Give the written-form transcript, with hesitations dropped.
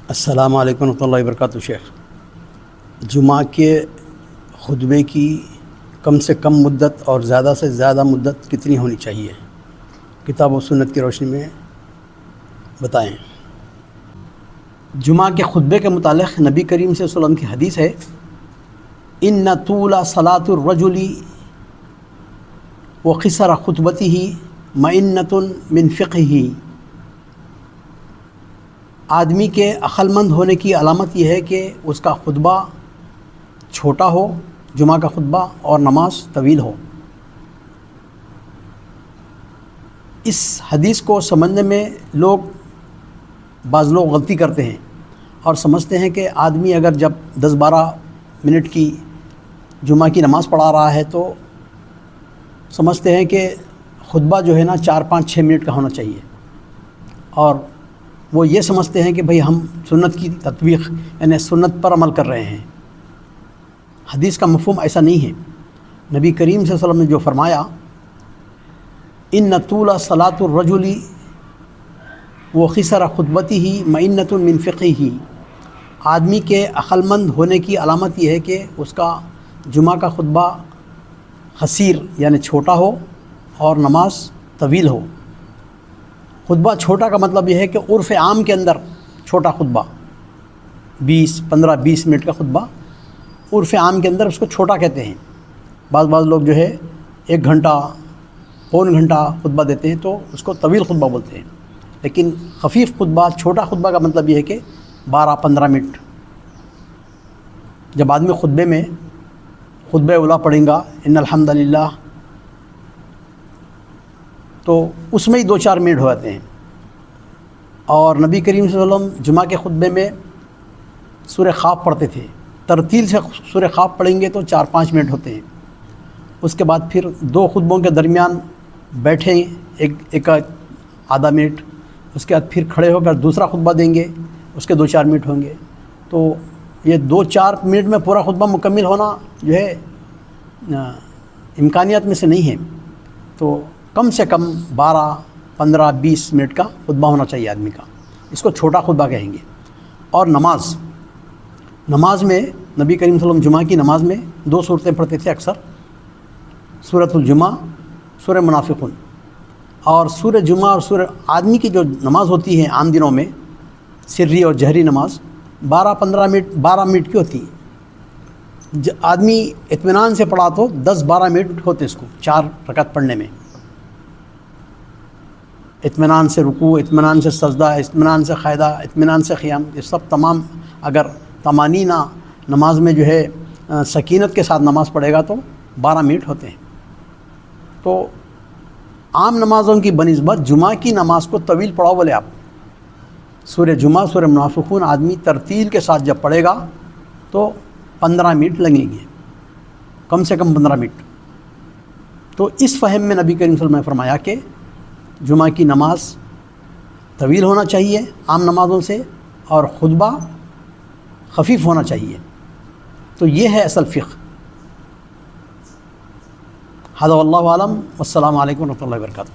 السلام علیکم ورحمۃ اللہ وبرکاتہ۔ شیخ، جمعہ کے خطبے کی کم سے کم مدت اور زیادہ سے زیادہ مدت کتنی ہونی چاہیے؟ کتاب و سنت کی روشنی میں بتائیں۔ جمعہ کے خطبے کے متعلق نبی کریم صلی اللہ علیہ وسلم کی حدیث ہے، ان طول صلاۃ الرجل وقصر خطبته مئنۃ من فقہہ۔ آدمی کے عقل مند ہونے کی علامت یہ ہے کہ اس کا خطبہ چھوٹا ہو، جمعہ کا خطبہ، اور نماز طویل ہو۔ اس حدیث کو سمجھنے میں بعض لوگ غلطی کرتے ہیں اور سمجھتے ہیں کہ آدمی اگر جب 10-12 منٹ کی جمعہ کی نماز پڑھا رہا ہے تو سمجھتے ہیں کہ خطبہ جو ہے نا 4-5-6 منٹ کا ہونا چاہیے، اور وہ یہ سمجھتے ہیں کہ بھئی ہم سنت کی تطبیق یعنی سنت پر عمل کر رہے ہیں۔ حدیث کا مفہوم ایسا نہیں ہے۔ نبی کریم صلی اللہ علیہ وسلم نے جو فرمایا، ان طول صلاۃ الرجل وقصر خطبته مئنۃ من فقہہ، آدمی کے عقل مند ہونے کی علامت یہ ہے کہ اس کا جمعہ کا خطبہ قصیر یعنی چھوٹا ہو اور نماز طویل ہو۔ خطبہ چھوٹا کا مطلب یہ ہے کہ عرف عام کے اندر چھوٹا خطبہ 15-20 منٹ کا خطبہ عرف عام کے اندر اس کو چھوٹا کہتے ہیں۔ بعض لوگ جو ہے 1 گھنٹہ پون گھنٹہ خطبہ دیتے ہیں تو اس کو طویل خطبہ بولتے ہیں، لیکن خفیف خطبہ، چھوٹا خطبہ کا مطلب یہ ہے کہ 12-15 منٹ۔ جب آدمی خطبے میں خطبہ اولا پڑھیں گا ان الحمدللہ، تو اس میں ہی 2-4 منٹ ہو جاتے ہیں۔ اور نبی کریم صلی اللہ علیہ وسلم جمعہ کے خطبے میں سورہ قاف پڑھتے تھے۔ ترتیل سے سورہ قاف پڑھیں گے تو 4-5 منٹ ہوتے ہیں۔ اس کے بعد پھر 2 خطبوں کے درمیان بیٹھیں ایک آدھا منٹ، اس کے بعد پھر کھڑے ہو کر دوسرا خطبہ دیں گے، اس کے 2-4 منٹ ہوں گے۔ تو یہ 2-4 منٹ میں پورا خطبہ مکمل ہونا جو ہے امکانیات میں سے نہیں ہے۔ تو کم سے کم 12-15-20 منٹ کا خطبہ ہونا چاہیے آدمی کا، اس کو چھوٹا خطبہ کہیں گے۔ اور نماز میں نبی کریم صلی اللہ علیہ وسلم جمعہ کی نماز میں 2 صورتیں پڑھتے تھے اکثر، سورۃ الجمعہ، سورہ منافقون۔ اور سورہ جمعہ اور سورہ آدمی کی جو نماز ہوتی ہے عام دنوں میں سری اور جہری نماز 12 منٹ کی ہوتی ہے۔ آدمی اطمینان سے پڑھا تو 10-12 منٹ ہوتے اس کو 4 رکعت پڑھنے میں۔ اطمینان سے رکوع، اطمینان سے سجدہ، اطمینان سے قاعدہ، اطمینان سے قیام، یہ سب تمام اگر طمانینہ نماز میں جو ہے سکینت کے ساتھ نماز پڑھے گا تو 12 منٹ ہوتے ہیں۔ تو عام نمازوں کی بنسبت جمعہ کی نماز کو طویل پڑھاؤ بولے آپ۔ سورہ جمعہ، سورہ منافقون آدمی ترتیل کے ساتھ جب پڑھے گا تو 15 منٹ لگیں گے، کم سے کم 15 منٹ۔ تو اس فہم میں نبی کریم صلی اللہ علیہ وسلم نے فرمایا کہ جمعہ کی نماز طویل ہونا چاہیے عام نمازوں سے، اور خطبہ خفیف ہونا چاہیے۔ تو یہ ہے اصل فقہ۔ ھذا واللہ اعلم، والسلام علیکم ورحمۃ اللہ وبرکاتہ۔